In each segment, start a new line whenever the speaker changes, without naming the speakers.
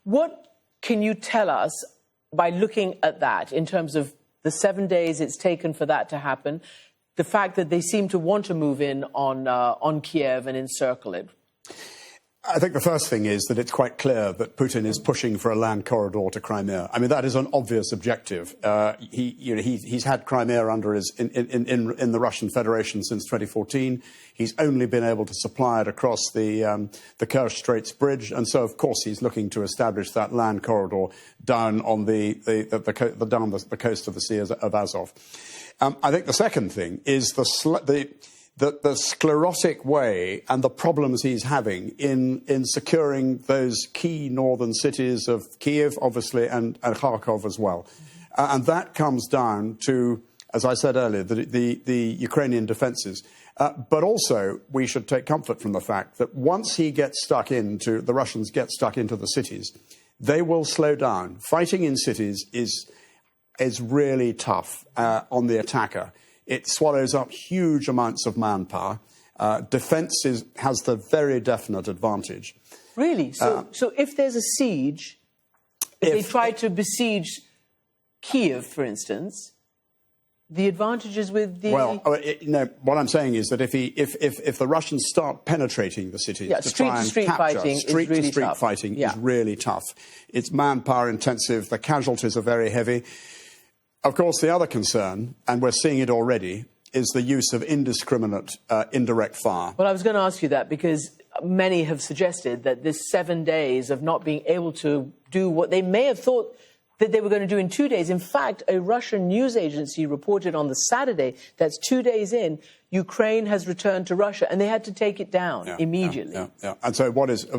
What can you tell us by looking at that in terms of the 7 days it's taken for that to happen, the fact that they seem to want to move in on Kiev and encircle it?
I think the first thing is that it's quite clear that Putin is pushing for a land corridor to Crimea. I mean, that is an obvious objective. He's had Crimea under his in the Russian Federation since 2014. He's only been able to supply it across the Kerch Straits Bridge, and so of course he's looking to establish that land corridor down on the coast of the Sea of Azov. I think the second thing is the sclerotic way and the problems he's having in securing those key northern cities of Kiev, obviously, and Kharkov as well. And that comes down to, as I said earlier, the Ukrainian defences. But also, we should take comfort from the fact that once the Russians get stuck into the cities, they will slow down. Fighting in cities is really tough on the attacker. It swallows up huge amounts of manpower. Defence has the very definite advantage.
Really? So if there's a siege, if they try to besiege Kiev, for instance, the advantage is with the...
Well, what I'm saying is that if the Russians start penetrating the cities to try and capture, street-to-street fighting is really tough. It's manpower intensive. The casualties are very heavy. Of course, the other concern, and we're seeing it already, is the use of indiscriminate indirect fire.
Well, I was going to ask you that because many have suggested that this 7 days of not being able to do what they may have thought that they were going to do in 2 days. In fact, a Russian news agency reported on the Saturday, that's 2 days in, Ukraine has returned to Russia, and they had to take it down immediately.
Yeah. And so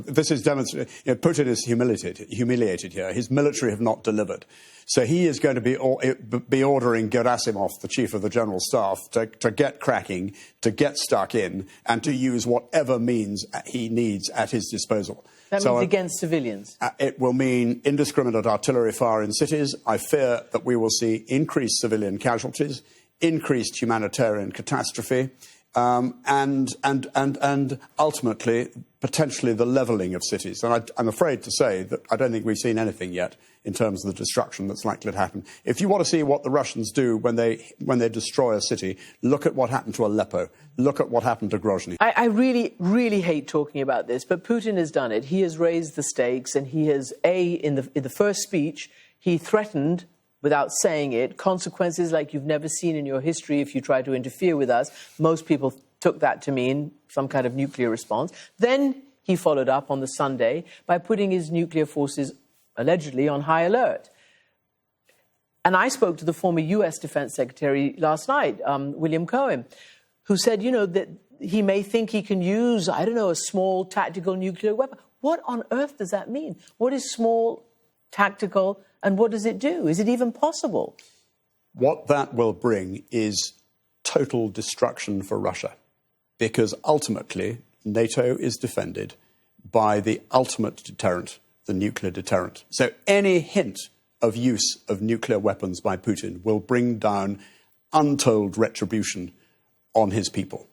this is demonstrated, Putin is humiliated here. His military have not delivered. So he is going to be ordering Gerasimov, the chief of the general staff, to get cracking, to get stuck in, and to use whatever means he needs at his disposal.
That means against civilians?
It will mean indiscriminate artillery fire in cities. I fear that we will see increased civilian casualties, increased humanitarian catastrophe, and ultimately, potentially, the levelling of cities. And I'm afraid to say that I don't think we've seen anything yet in terms of the destruction that's likely to happen. If you want to see what the Russians do when they destroy a city, look at what happened to Aleppo. Look at what happened to Grozny.
I really, really hate talking about this, but Putin has done it. He has raised the stakes, and he has, in the first speech, he threatened, without saying it, consequences like you've never seen in your history if you try to interfere with us. Most people took that to mean some kind of nuclear response. Then he followed up on the Sunday by putting his nuclear forces allegedly on high alert. And I spoke to the former US Defense Secretary last night, William Cohen, who said, that he may think he can use, a small tactical nuclear weapon. What on earth does that mean? What is small, tactical, and what does it do? Is it even possible?
What that will bring is total destruction for Russia, because ultimately NATO is defended by the ultimate deterrent, the nuclear deterrent. So any hint of use of nuclear weapons by Putin will bring down untold retribution on his people.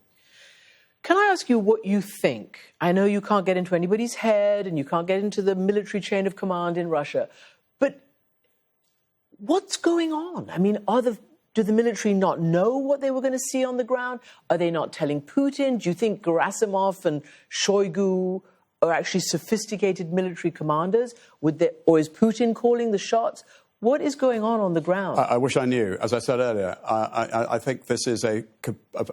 Can I ask you what you think? I know you can't get into anybody's head and you can't get into the military chain of command in Russia, but what's going on? I mean, do the military not know what they were going to see on the ground? Are they not telling Putin? Do you think Gerasimov and Shoigu are actually sophisticated military commanders? Or is Putin calling the shots? What is going on the ground?
I wish I knew. As I said earlier, I think this is a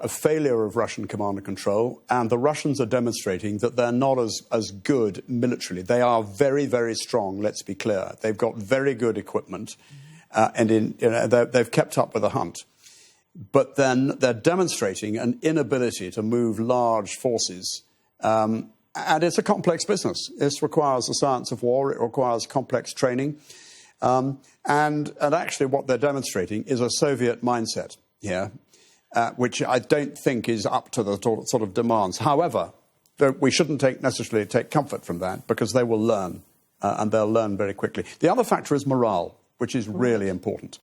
failure of Russian command and control, and the Russians are demonstrating that they're not as good militarily. They are very, very strong, let's be clear. They've got very good equipment, and they've kept up with the hunt. But then they're demonstrating an inability to move large forces. And it's a complex business. This requires the science of war. It requires complex training. And actually what they're demonstrating is a Soviet mindset here, which I don't think is up to the sort of demands. However, we shouldn't necessarily take comfort from that, because they will learn, and they'll learn very quickly. The other factor is morale, which is really important.